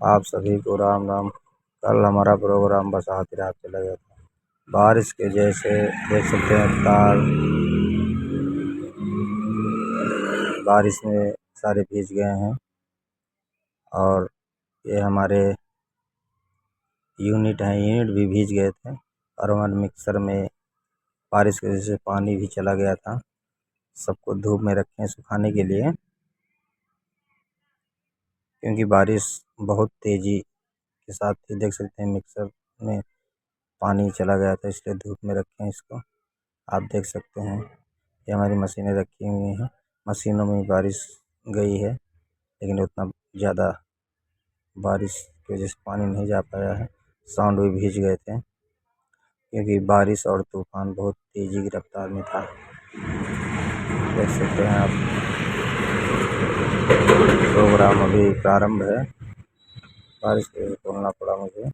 आप सभी को राम राम। कल हमारा प्रोग्राम बरसाती रात चला गया था। बारिश के जैसे देख सकते हैं तार बारिश में सारे भीग गए हैं। और ये हमारे यूनिट भी भीग गए थे। और हमारे मिक्सर में बारिश की वजह से पानी भी चला गया था। सबको धूप में रखे हैं सुखाने के लिए, क्योंकि बारिश बहुत तेज़ी के साथ ही देख सकते हैं मिक्सर में पानी चला गया था, इसलिए धूप में रखे हैं इसको। आप देख सकते हैं ये हमारी मशीनें रखी हुई हैं। मशीनों में बारिश गई है, लेकिन उतना ज़्यादा बारिश की वजह से पानी नहीं जा पाया है। साउंड भी भीग गए थे, क्योंकि बारिश और तूफान बहुत तेज़ी की रफ्तार में था। देख सकते हैं आप, प्रोग्राम अभी प्रारंभ है। बारिश की वजह से बोलना पड़ा मुझे।